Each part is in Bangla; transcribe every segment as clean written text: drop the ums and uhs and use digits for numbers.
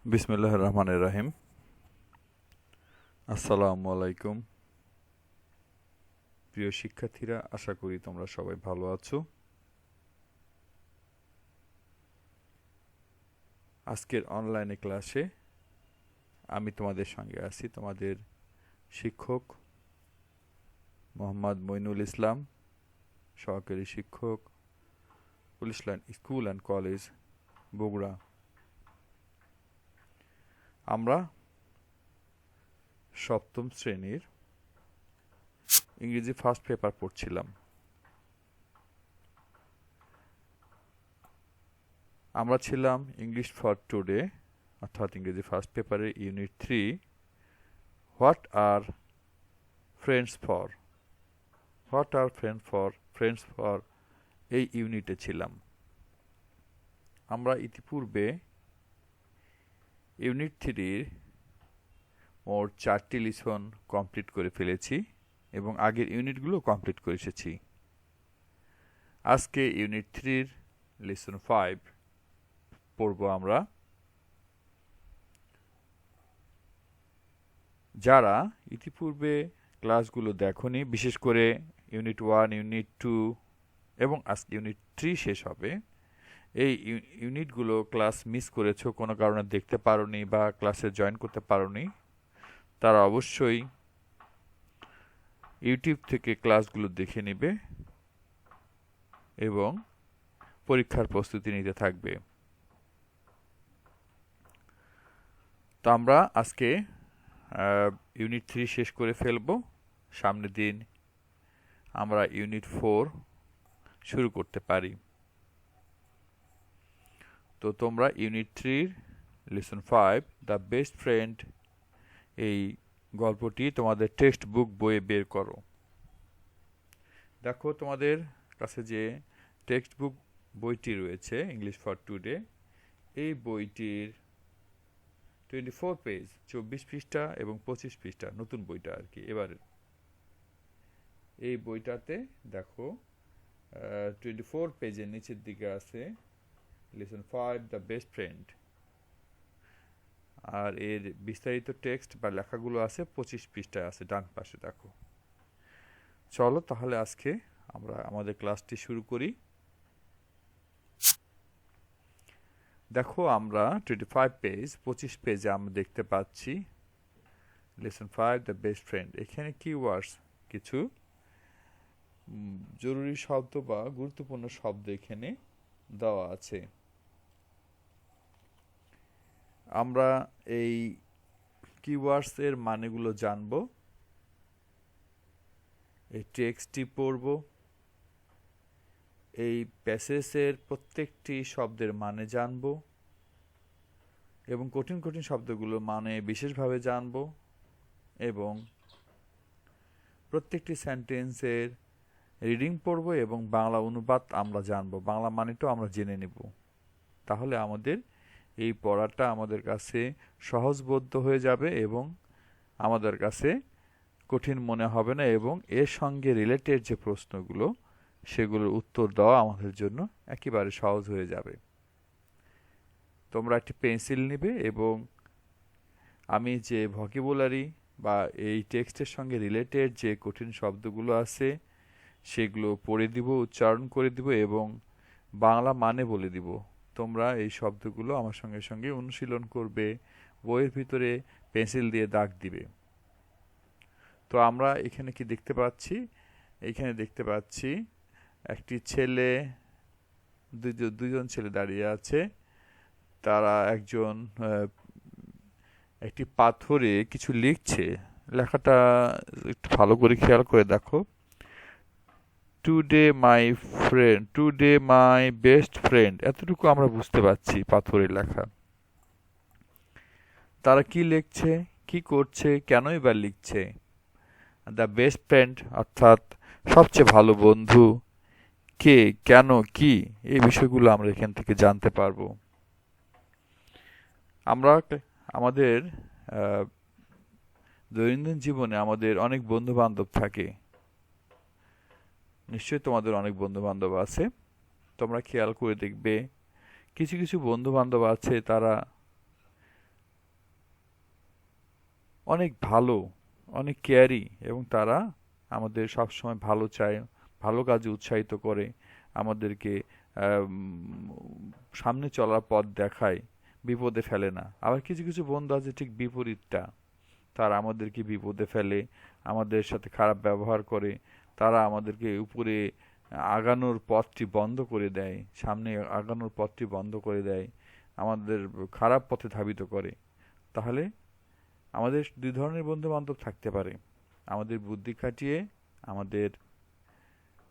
বিসমিল্লাহির রহমানির রহিম। আসসালামু আলাইকুম প্রিয় শিক্ষার্থীরা, আশা করি তোমরা সবাই ভালো আছো। আজকের অনলাইনে ক্লাসে আমি তোমাদের সঙ্গে আছি, তোমাদের শিক্ষক মোহাম্মদ মইনুল ইসলাম, সহকারী শিক্ষক, police line school and college, Bogura. আমরা সপ্তম শ্রেণীর ইংরেজি ফার্স্ট পেপার পড়ছিলাম। আমরা ছিলাম ইংলিশ ফর টুডে, অর্থাৎ ইংরেজি ফার্স্ট পেপারের unit 3 what are friends for. What are friends for এই ইউনিটে ছিলাম। আমরা ইতিপূর্বে ইউনিট 3-র মোট 4টি লিসন কমপ্লিট করে ফেলেছি এবং আগের ইউনিটগুলো কমপ্লিট করে এসেছি। আজকে ইউনিট 3-র লিসন 5 পড়ব আমরা। যারা ইতিপূর্বে ক্লাসগুলো দেখোনি, বিশেষ করে ইউনিট 1, ইউনিট 2 এবং আজকে ইউনিট 3 শেষ হবে, এই ইউনিটগুলো ক্লাস মিস করেছো, কোনো কারণে দেখতে পারোনি বা ক্লাসে জয়েন করতে পারোনি, তারা অবশ্যই ইউটিউব থেকে ক্লাসগুলো দেখে নেবে এবং পরীক্ষার প্রস্তুতি নিতে থাকবে। তো আমরা আজকে ইউনিট 3 শেষ করে ফেলব। সামনের দিন আমরা ইউনিট 4 শুরু করতে পারি। তো তোমরা ইউনিট 3-র লেসন 5 দ্য বেস্ট ফ্রেন্ড এই গল্পটি তোমাদের টেক্সট বুক বইয়ে বের করো। দেখো তোমাদের কাছে যে টেক্সট বুক বইটি রয়েছে ইংলিশ ফর টুডে, এই বইটির 24 পেজ, 24 পৃষ্ঠা এবং 25 পৃষ্ঠা, নতুন বইটা আর কি এবারে। এই বইটাতে দেখো 24 পেজের নিচের দিকে আছে লেসন 5 দ্য বেস্ট ফ্রেন্ড, আর এর বিস্তারিত টেক্সট বা লেখাগুলো আছে 25 পৃষ্ঠায় আছে ডান পাশে। দেখো, চলো তাহলে আজকে আমরা আমাদের ক্লাসটি শুরু করি। দেখো আমরা 25 পেজ, 25 পেজে আমরা দেখতে পাচ্ছি লেসন 5 দ্য বেস্ট ফ্রেন্ড। এখানে কিওয়ার্ডস, কিছু জরুরি শব্দ বা গুরুত্বপূর্ণ শব্দ এখানে দেওয়া আছে। আমরা এই কিওয়ার্ডস এর মানেগুলো জানব, এই টেক্সটটি পড়ব, এই প্যাসেজের প্রত্যেকটি শব্দের মানে জানব এবং কঠিন কঠিন শব্দগুলো মানে বিশেষভাবে জানব এবং প্রত্যেকটি সেন্টেন্সের রিডিং পড়ব এবং বাংলা অনুবাদ আমরা জানব, বাংলা মানেটাও আমরা জেনে নেব। তাহলে আমাদের এই পড়াটা আমাদের কাছে সহজবোধ্য হয়ে যাবে এবং আমাদের কাছে কঠিন মনে হবে না, এবং এর সঙ্গে রিলেটেড যে প্রশ্নগুলো সেগুলোর উত্তর দেওয়া আমাদের জন্য একেবারে সহজ হয়ে যাবে। তোমরা একটি পেন্সিল নেবে এবং আমি যে ভোকাবুলারি বা এই টেক্সটের সঙ্গে রিলেটেড যে কঠিন শব্দগুলো আছে সেগুলো পড়ে দিব, উচ্চারণ করে দিব এবং বাংলা মানে বলে দিব। তোমরা এই শব্দগুলো আমার সঙ্গে সঙ্গে অনুশীলন করবে, বইয়ের ভিতরে পেন্সিল দিয়ে দাগ দিবে। তো আমরা এখানে কি দেখতে পাচ্ছি? এখানে দেখতে পাচ্ছি একটি ছেলে, দুজন ছেলে দাঁড়িয়ে আছে। তারা একজন একটি পাথরে কিছু লিখছে। লেখাটা একটু ভালো করে খেয়াল করে দেখো। Today my friend, today my best friend, এতটুকু আমরা বুঝতে পারছি পাথরের লেখা। তারা কি লিখছে, কি করছে, কেনই বা লিখছে? দ্য বেস্ট ফ্রেন্ড অর্থাৎ সবচেয়ে ভালো বন্ধু, কে, কেন, কি, এই বিষয়গুলো আমরা এখান থেকে জানতে পারবো। আমরা আমাদের দৈনন্দিন জীবনে আমাদের অনেক বন্ধু বান্ধব থাকে, নিশ্চয়ই তোমাদের অনেক বন্ধু বান্ধব আছে। তোমরা খেয়াল করে দেখবে কিছু কিছু বন্ধু বান্ধব আছে তারা অনেক ভালো, অনেক কেয়ারি, এবং তারা আমাদের সবসময় ভালো চায়, ভালো কাজে উৎসাহিত করে, আমাদেরকে সামনে চলার পথ দেখায়, বিপদে ফেলে না। আবার কিছু কিছু বন্ধু আছে ঠিক বিপরীতটা, তারা আমাদেরকে বিপদে ফেলে, আমাদের সাথে খারাপ ব্যবহার করে, তারা আমাদেরকে উপরে আগানোর পথটি বন্ধ করে দেয়, সামনে আগানোর পথটি বন্ধ করে দেয়, আমাদের খারাপ পথে ধাবিত করে। তাহলে আমাদের দুই ধরনের বন্ধু বান্ধব থাকতে পারে। আমাদের বুদ্ধি খাটিয়ে আমাদের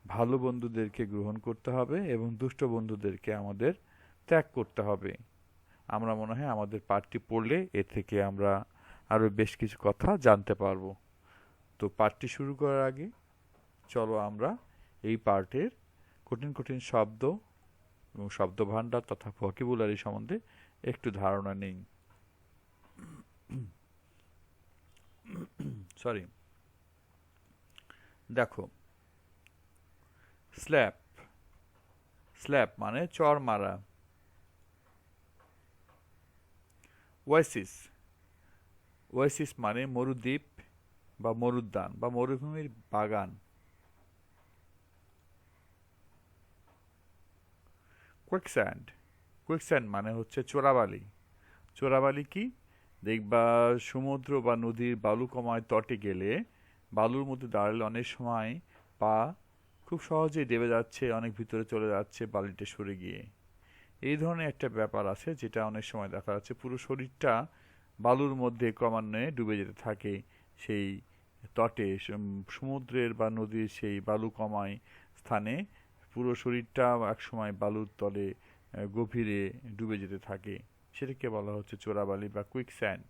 ভালো বন্ধুদেরকে গ্রহণ করতে হবে এবং দুষ্ট বন্ধুদেরকে আমাদের ত্যাগ করতে হবে। আমরা মনে হয় আমাদের পাঠটি পড়লে এ থেকে আমরা আরো বেশ কিছু কথা জানতে পারবো। তো পাঠটি শুরু করার আগে চলো আমরা এই পাঠের কঠিন কঠিন শব্দ এবং শব্দভাণ্ডার তথা ভোকাবুলারি সম্বন্ধে একটু ধারণা নেই। সরি। দেখো, স্ল্যাপ, স্ল্যাপ মানে চড় মারা। ওয়াইসিস, ওয়াইসিস মানে মরুদ্বীপ বা মরুদ্যান বা মরুভূমির বাগান। কুইকস্যান্ড, কুইকস্যান্ড মানে হচ্ছে চোরাবালি। চোরাবালি কি? দেখবা সমুদ্র বা নদীর বালুকমায় তটে গেলে বালুর মধ্যে দাঁড়ালে অনেক সময় পা খুব সহজেই দেবে যাচ্ছে, অনেক ভিতরে চলে যাচ্ছে বালিটা সরে গিয়ে। এই ধরনের একটা ব্যাপার আছে যেটা অনেক সময় দেখা যাচ্ছে পুরো শরীরটা বালুর মধ্যে ক্রমান্বয়ে ডুবে যেতে থাকে। সেই তটে সমুদ্রের বা নদীর সেই বালুকমায় স্থানে পুরো শরীরটা একসময় বালুর তলে গভীরে ডুবে যেতে থাকে। সেটাকে বলা হচ্ছে চোরাবালি বা কুইকস্যান্ড।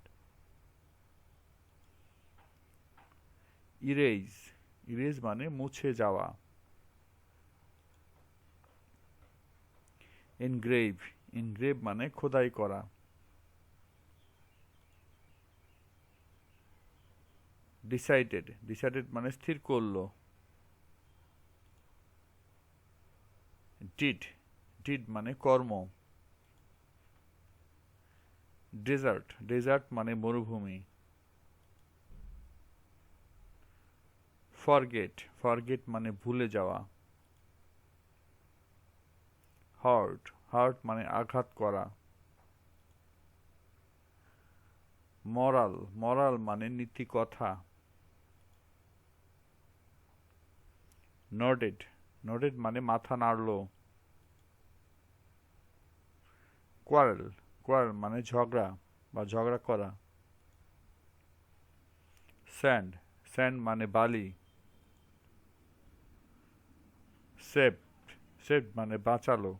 ইরেজ, ইরেজ মানে মুছে যাওয়া। এনগ্রেভ, এনগ্রেভ মানে খোদাই করা। ডিসাইডেড, ডিসাইডেড মানে স্থির করলো। ডিড, ডিড মানে কর্ম। ডেজার্ট, ডেজার্ট মানে মরুভূমি। ফরগেট, ফরগেট মানে ভুলে যাওয়া। হার্ট, হার্ট মানে আঘাত করা। মরাল, মরাল মানে নীতি কথা। নডেড, নডেড মানে মাথা নাড়লো। কোয়ারেল, কোয়ারেল মানে ঝগড়া বা ঝগড়া করা। স্যান্ড, স্যান্ড মানে বালি। সেভ, সেভ মানে বাঁচালো।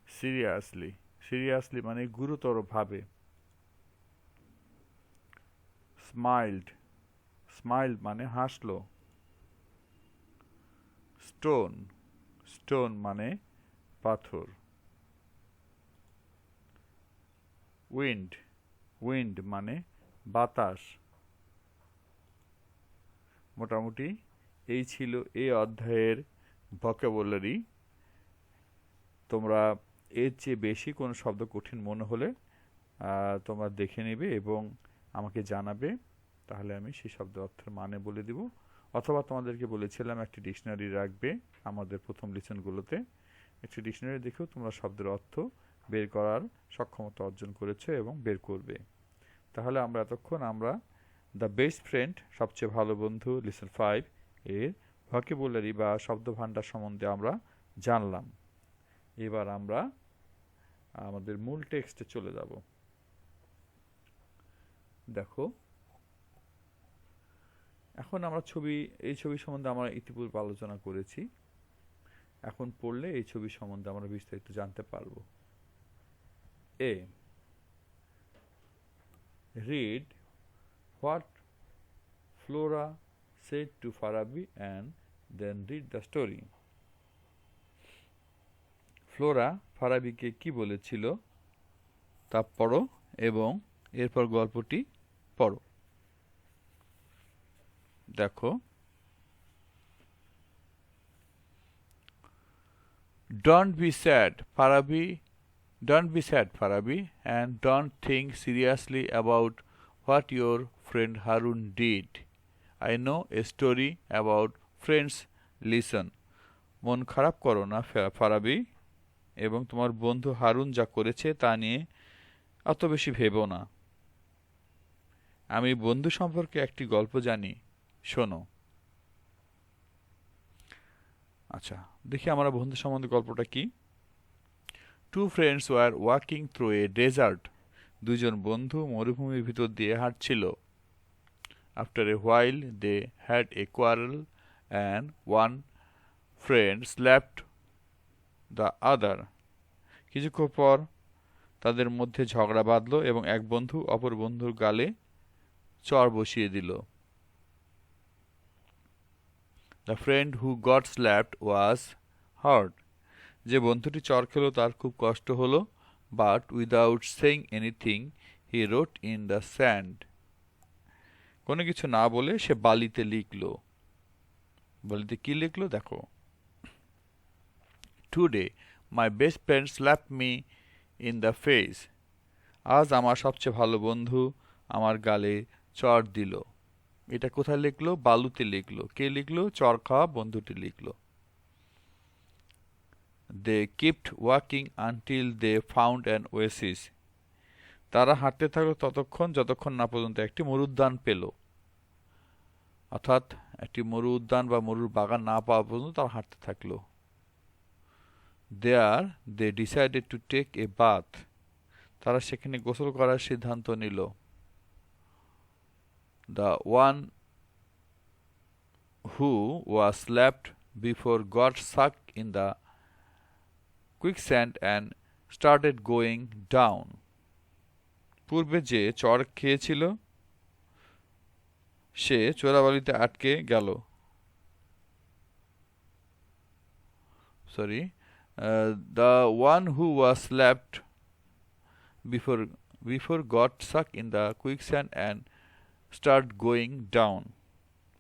সিরিয়াসলি, সিরিয়াসলি মানে গুরুতর ভাবে। স্মাইল্ড, স্মাইল মানে হাসলো। স্টোন, স্টোন মানে পাথর। উইন্ড, উইন্ড মানে বাতাস। মোটামুটি এই ছিল এই অধ্যায়ের ভোকাবুলারি। তোমরা এর চেয়ে বেশি কোনো শব্দ কঠিন মনে হলে তোমরা দেখে নেবে এবং আমাকে জানাবে, তাহলে আমি সেই শব্দের অর্থের মানে বলে দিব। অথবা তোমাদেরকে বলেছিলাম একটি ডিকশনারি রাখবে আমাদের প্রথম লেসনগুলোতে। একটি ডিকশনারি দেখেও তোমরা শব্দের অর্থ বের করার সক্ষমতা অর্জন করেছো এবং বের করবে। তাহলে আমরা এতক্ষণ আমরা দ্য বেস্ট ফ্রেন্ড, সবচেয়ে ভালো বন্ধু, লেসন 5 এর ভোকাবুলারি বা শব্দভাণ্ডার সম্বন্ধে আমরা জানলাম। এবার আমরা আমাদের মূল টেক্সটে চলে যাব। দেখো, এখন আমরা এই ছবি সম্বন্ধে আমরা ইতিপূর্বে আলোচনা করেছি। এখন পড়লে এই ছবি সম্বন্ধে আমরা বিস্তারিত জানতে পারবো। এ, read what Flora said to Farabi and then read the story. Flora ফারাবিকে কি বলেছিল তা পড়ো এবং এরপর গল্পটি পড়ো। দেখো, don't be sad, Farabi Don't be sad, Farabi, and don't think seriously about what your friend Harun did. I know a story about friends. Listen. মন খারাপ করো না ফারাবি, এবং তোমার বন্ধু হারুন যা করেছে তা নিয়ে অত বেশি ভেবো না। আমি বন্ধু সম্পর্কে একটি গল্প জানি, শোনো। আচ্ছা, দেখি আমরা বন্ধু সম্বন্ধে গল্পটা কি। Two friends were walking through a desert. দুজন বন্ধু মরুভূমির ভিতর দিয়ে হাঁটছিল। After a while they had a quarrel and one friend slapped the other. কিছুক্ষণ পর তাদের মধ্যে ঝগড়া বাঁধল এবং এক বন্ধু অপর বন্ধুর গালে চড় বসিয়ে দিল। The friend who got slapped was hurt. যে বন্ধুটি চড় খেল তার খুব কষ্ট হলো, but without saying anything he wrote in the sand. কোনো কিছু না বলে সে বালিতে লিখল। বালিতে কি লিখল দেখো। Today my best friend slap me in the face. আজ আমার সবচেয়ে ভালো বন্ধু আমার গালে চড় দিল। এটা কোথায় লিখলো? বালুতে লিখলো। কে লিখলো? চড় খাওয়া বন্ধুটি লিখলো। They kept walking until they found an oasis. তারা হাঁটতে থাকলো ততক্ষণ যতক্ষণ না পর্যন্ত একটি মরুদ্যান পেল। অর্থাৎ একটি মরু উদ্যান বা মরুর বাগান না পাওয়া পর্যন্ত তারা হাঁটতে থাকলো। There they decided to take a bath. তারা সেখানে গোসল করার সিদ্ধান্ত নিল। The one who was slapped before got stuck in the quicksand and started going down. পূর্বে যে চড় খেয়েছিল সে চোরাবালিতে আটকে গেল। The one who was slapped before got stuck in the quicksand and started going down.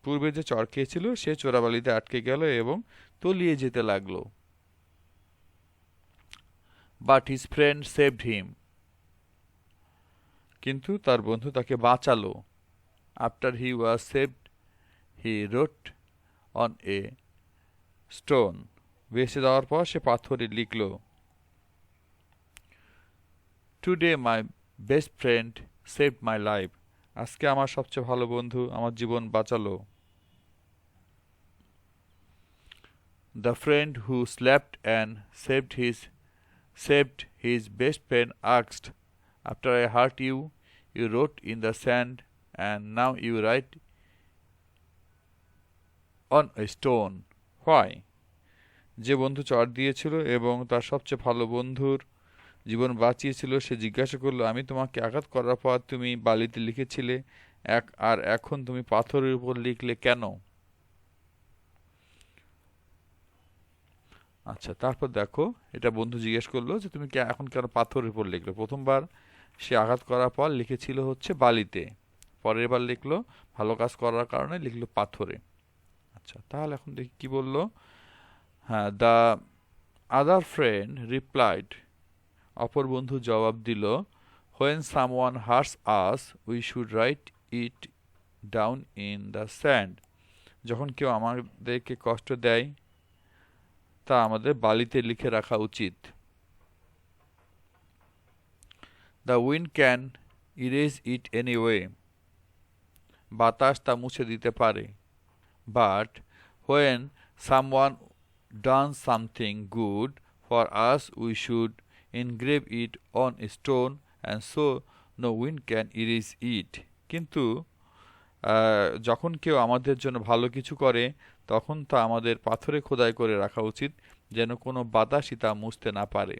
পূর্বে যে চড় খেয়েছিল সে চোরাবালিতে আটকে গেল এবং তলিয়ে যেতে লাগলো। But his friend saved him. কিন্তু তার বন্ধু তাকে বাঁচালো। After he was saved, he wrote on a stone. বেঁচে যাওয়ার পর সে পাথরে লিখল, Today my best friend saved my life. আজকে আমার সবচেয়ে ভালো বন্ধু আমার জীবন বাঁচালো। The friend who slept and saved his best friend asked, After I hurt you, you wrote in the sand, and now you write on a stone. Why? যে বন্ধু চড় দিয়েছিল এবং তার সবচেয়ে ভালো বন্ধুর জীবন বাঁচিয়েছিল সে জিজ্ঞাসা করলো, আমি তোমাকে আঘাত করার পর তুমি বালিতে লিখেছিলে, আর এখন তুমি পাথরের উপর লিখলে কেন? আচ্ছা, তারপর দেখো, এটা বন্ধু জিজ্ঞেস করলো যে তুমি এখন কেন পাথরের উপর লিখলে। প্রথমবার সে আঘাত করার পর লিখেছিল হচ্ছে বালিতে, পরের বার লিখলো ভালো কাজ করার কারণে লিখলো পাথরে। আচ্ছা, তাহলে এখন দেখি কি বললো। হ্যাঁ, দ্য আদার ফ্রেন্ড রিপ্লাইড। অপর বন্ধু জবাব দিল, When someone hurts us, we should write it down in the sand. যখন কেউ আমাদেরকে কষ্ট দেয় তা আমাদের বালিতে লিখে রাখা উচিত। The wind can erase it anyway. বাতাস তা মুছে দিতে পারে। But when someone done something good for us, we should engrave it on a stone, and so no wind can erase it. কিন্তু যখন কেউ আমাদের জন্য ভালো কিছু করে তখন তা আমাদের পাথরে খোদাই করে রাখা উচিত, যেন কোনো বাতাসই তা মুছতে না পারে।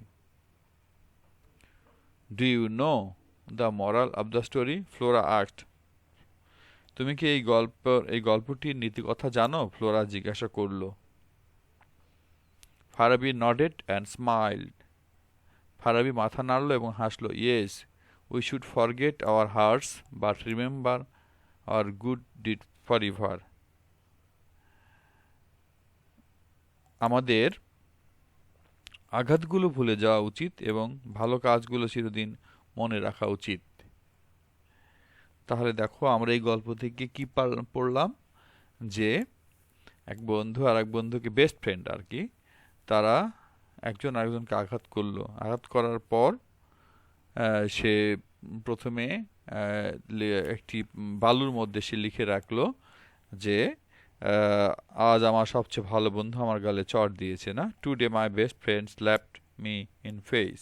Do you know the moral of the story? Flora asked. তুমি কি এই গল্পটির নীতিকথা জানো? ফ্লোরা জিজ্ঞাসা করল। Farabi nodded and smiled. Farabi মাথা নাড়ল এবং হাসল। Yes, we should forget our hearts, but remember our good deed forever. আমাদের আঘাতগুলো ভুলে যাওয়া উচিত এবং ভালো কাজগুলো চিরদিন মনে রাখা উচিত। তাহলে দেখো আমরা এই গল্প থেকে কি পড়লাম, যে এক বন্ধু আর এক বন্ধুকে, বেস্ট ফ্রেন্ড আর কি, তারা একজন আরেকজনকে আঘাত করলো। আঘাত করার পর সে প্রথমে একটি বালুর মধ্যে সে লিখে রাখলো যে আহ, আজ আমার সবচেয়ে ভালো বন্ধু আমার গালে চড় দিয়েছে, না, today my best friend slapped me in face.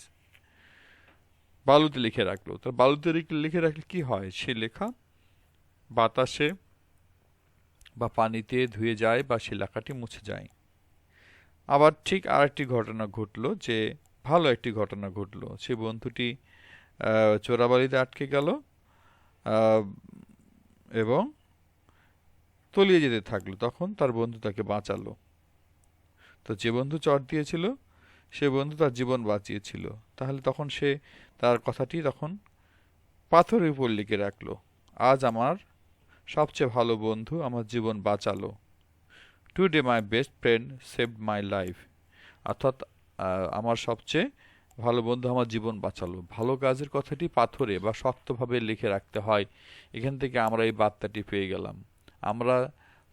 বালুতে লিখে রাখলো। তার বালুতে লিখে রাখলে কি হয়, সে লেখা বাতাসে বা পানিতে ধুয়ে যায় বা সে লেখাটি মুছে যায়। আবার ঠিক আরেকটি ঘটনা ঘটলো, যে ভালো একটি ঘটনা ঘটলো। সে বন্ধুটি চোরাবালিতে আটকে গেল এবং তলিয়ে যেতে থাকলো। তখন তার বন্ধু তাকে বাঁচালো। তো যে বন্ধু চট দিয়েছিল সে বন্ধু তার জীবন বাঁচিয়েছিল। তাহলে তখন সে তার কথাটি তখন পাথরের উপর লিখে রাখলো, আজ আমার সবচেয়ে ভালো বন্ধু আমার জীবন বাঁচালো, today my best friend saved my life. অর্থাৎ আমার সবচেয়ে ভালো বন্ধু আমার জীবন বাঁচালো। ভালো কাজের কথাটি পাথরে বা শক্তভাবে লিখে রাখতে হয়। এখান থেকে আমরা এই বার্তাটি পেয়ে গেলাম। আমরা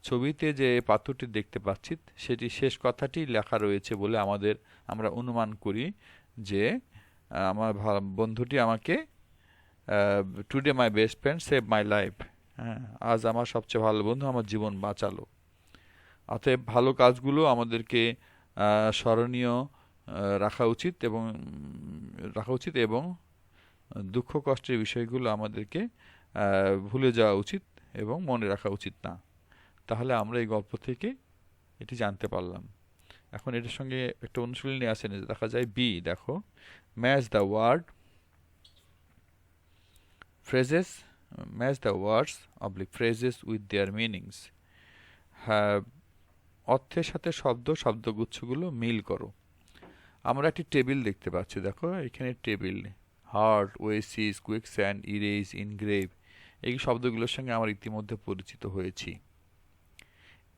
ছবিতে যে পাথরটি দেখতে পাচ্ছি সেটি শেষ কথাটি লেখা রয়েছে বলে আমরা অনুমান করি যে আমার বন্ধুটি আমাকে, today my best friend save my life, হ্যাঁ, আজ আমার সবচেয়ে ভালো বন্ধু আমার জীবন বাঁচালো। অতএব ভালো কাজগুলো আমাদেরকে স্মরণীয় রাখা উচিত এবং দুঃখ কষ্টের বিষয়গুলো আমাদেরকে ভুলে যাওয়া উচিত এবং মনে রাখা উচিত না। তাহলে আমরা এই গল্প থেকে এটি জানতে পারলাম। এখন এটার সঙ্গে একটা অনুশীলনী আছে, দেখা যায় বি, দেখো, match the word phrases match the words oblique phrases with their meanings. হ্যাঁ, অর্থের সাথে শব্দগুচ্ছগুলো মিল করো। আমরা একটি টেবিল দেখতে পাচ্ছি, দেখো এখানে table, heart, Oasis, quicksand, erase, ইনগ্রেভ, এই শব্দগুলোর সঙ্গে আমরা ইতিমধ্যে পরিচিত হয়েছি।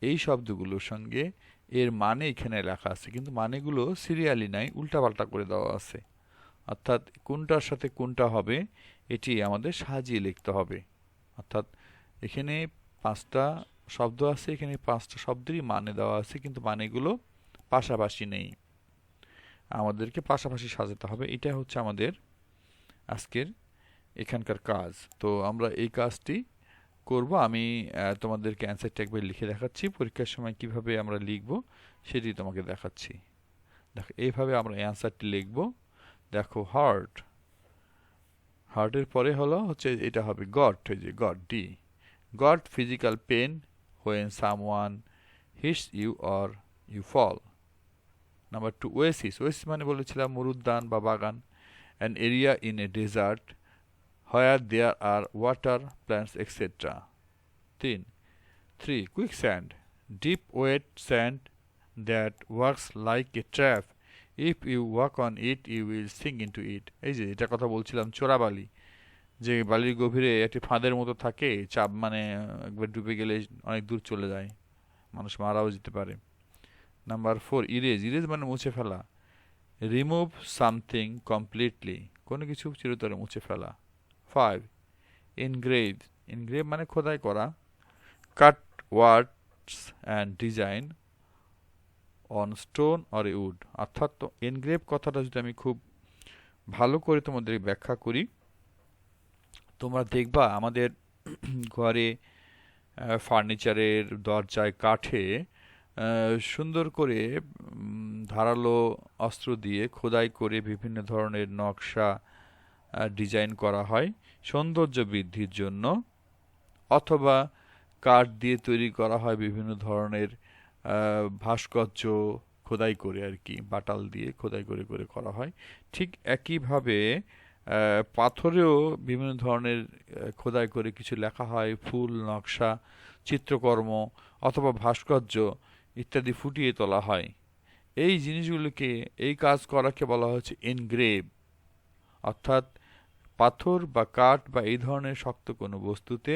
এই শব্দগুলোর সঙ্গে এর মানে এখানে লেখা আছে, কিন্তু মানেগুলো সিরিয়ালি নাই, উল্টাপাল্টা করে দেওয়া আছে। অর্থাৎ কোনটার সাথে কোনটা হবে এটি আমাদের সাজিয়ে লিখতে হবে। অর্থাৎ এখানে 5টা শব্দ আছে, এখানে 5টা শব্দেরই মানে দেওয়া আছে, কিন্তু মানেগুলো পাশাপাশি নেই। আমাদেরকে পাশাপাশি সাজাতে হবে। এটা হচ্ছে আমাদের আজকের এখানকার কাজ। তো আমরা এই কাজটি করব। আমি তোমাদেরকে অ্যান্সারটা একবার লিখে দেখাচ্ছি। পরীক্ষার সময় কিভাবে আমরা লিখব সেটি তোমাকে দেখাচ্ছি। দেখো, এইভাবে আমরা অ্যান্সারটি লিখব। দেখো, হার্টের পরে হচ্ছে এটা হবে গট, এই যে got, D, got physical pain when someone hits you or you fall. Number 2, oasis মানে বলেছিলাম মরুদ্যান বা বাগান, an area in a desert where there are water, plants, etc. 3, quicksand, deep wet sand that works like a trap. If you walk on it, you will sink into it. এই যে এটা কথা বলছিলাম, চোরাবালি, যে বালির গভীরে একটি ফাঁদের মতো থাকে, চাপ মানে একবার ডুবে গেলে অনেক দূর চলে যায়, মানুষ মারাও যেতে পারে। নাম্বার 4, ইরেজ মানে মুছে ফেলা, রিমুভ সামথিং কমপ্লিটলি, কোনো কিছু চিরতরে মুছে ফেলা। 5, ইনগ্রেভ মানে খোদাই করা, cut words and design on stone or wood. অর্থাৎ এনগ্রেভ কথাটা যদি আমি খুব ভালো করে তোমাদের ব্যাখ্যা করি, তোমরা দেখবা আমাদের ঘরে ফার্নিচারের দরজায় কাঠে সুন্দর করে ধারালো অস্ত্র দিয়ে খোদাই করে বিভিন্ন ধরনের নকশা ডিজাইন করা হয় সৌন্দর্য বৃদ্ধির জন্য, অথবা কাঠ দিয়ে তৈরি করা হয় বিভিন্ন ধরনের ভাস্কর্য খোদাই করে আর কি, বাটাল দিয়ে খোদাই করে করে করা হয়। ঠিক একইভাবে পাথরেও বিভিন্ন ধরনের খোদাই করে কিছু লেখা হয়, ফুল, নকশা, চিত্রকর্ম অথবা ভাস্কর্য ইত্যাদি ফুটিয়ে তোলা হয়। এই জিনিসগুলোকে, এই কাজ করাকে বলা হচ্ছে এনগ্রেভ। অর্থাৎ পাথর বা কাঠ বা এই ধরনের শক্ত কোনো বস্তুতে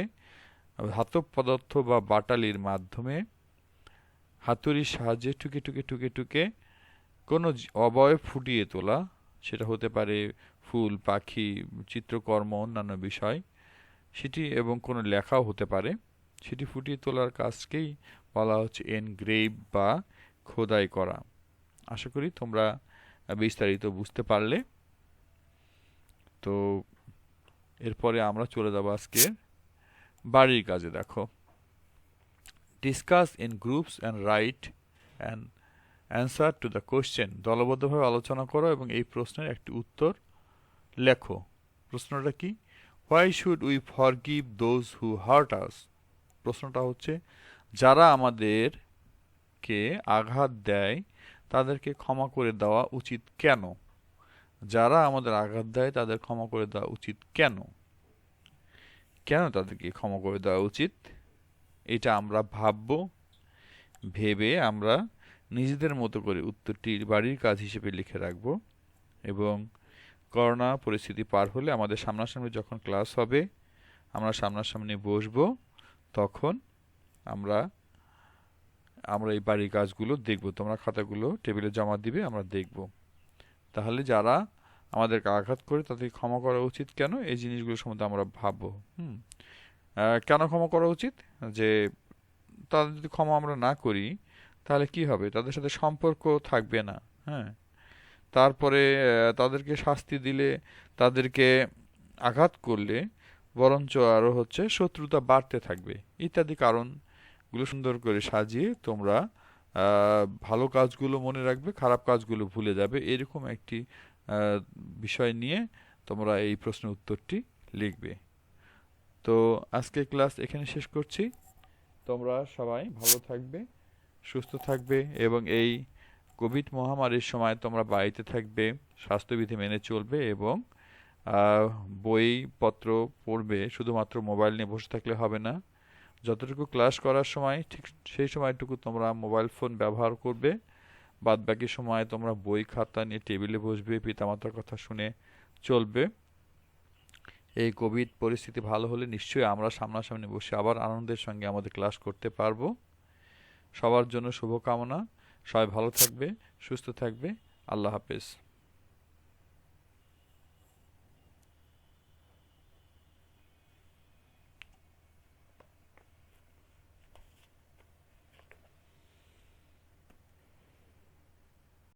ধাতব পদার্থ বা বাটালির মাধ্যমে হাতুড়ির সাহায্যে টুকে টুকে টুকে টুকে কোনো অবয়ব ফুটিয়ে তোলা, সেটা হতে পারে ফুল, পাখি, চিত্রকর্ম, অন্যান্য বিষয়, সেটি এবং কোনো লেখাও হতে পারে, সেটি ফুটিয়ে তোলার কাজকেই বলা হচ্ছে এনগ্রেভ বা খোদাই করা। আশা করি তোমরা বিস্তারিত বুঝতে পারলে। তো এরপরে আমরা চলে যাব আজকে বাড়ির কাজে। দেখো, discuss in groups and right and answer to the question. দলবদ্ধভাবে আলোচনা করো এবং এই প্রশ্নের একটি উত্তর লেখো। প্রশ্নটা কি? Why should we forgive those who hurt us? প্রশ্নটা হচ্ছে, যারা আমাদেরকে আঘাত দেয় তাদেরকে ক্ষমা করে দেওয়া উচিত কেন? যারা আমাদের আঘাত দেয় তাদের ক্ষমা করে দেওয়া উচিত কেন? কেন তাদেরকে ক্ষমা করে দেওয়া উচিত? এটা আমরা ভাববো। ভেবে আমরা নিজেদের মতো করে উত্তরটি বাড়ির কাজ হিসেবে লিখে রাখব এবং করোনা পরিস্থিতি পার হলে আমাদের সামনাসামনি যখন ক্লাস হবে, আমরা সামনাসামনি বসবো, তখন আমরা এই বাড়ির কাজগুলো দেখব। তোমরা খাতাগুলো টেবিলে জমা দিবে, আমরা দেখব। তাহলে যারা আমাদেরকে আঘাত করে তাদেরকে ক্ষমা করা উচিত কেন, এই জিনিসগুলো সম্বন্ধে আমরা ভাববো। কেন ক্ষমা করা উচিত? যে তাদের যদি ক্ষমা আমরা না করি তাহলে কি হবে? তাদের সাথে সম্পর্ক থাকবে না। হ্যাঁ, তারপরে তাদেরকে শাস্তি দিলে, তাদেরকে আঘাত করলে বরঞ্চ আরো হচ্ছে শত্রুতা বাড়তে থাকবে, ইত্যাদি কারণগুলো সুন্দর করে সাজিয়ে তোমরা ভালো কাজগুলো মনে রাখবে, খারাপ কাজগুলো ভুলে যাবে, এরকম একটি বিষয় নিয়ে তোমরা এই প্রশ্নের উত্তরটি লিখবে। তো আজকে ক্লাস এখানে শেষ করছি। তোমরা সবাই ভালো থাকবে, সুস্থ থাকবে এবং এই কোভিড মহামারীর সময় তোমরা বাড়িতে থাকবে, স্বাস্থ্যবিধি মেনে চলবে এবং বইপত্র পড়বে। শুধুমাত্র মোবাইল নিয়ে বসে থাকলে হবে না। যতটুকু ক্লাস করার সময় ঠিক সেই সময়টুকু তোমরা মোবাইল ফোন ব্যবহার করবে, বাদ বাকি সময় তোমরা বই খাতা নিয়ে টেবিলে বসবে, পিতামাতার কথা শুনে চলবে। এই কোভিড পরিস্থিতি ভালো হলে নিশ্চয়ই আমরা সামনাসামনি বসে আবার আনন্দের সঙ্গে আমাদের ক্লাস করতে পারবো। সবার জন্য শুভকামনা। সবাই ভালো থাকবে, সুস্থ থাকবে। আল্লাহ হাফেজ।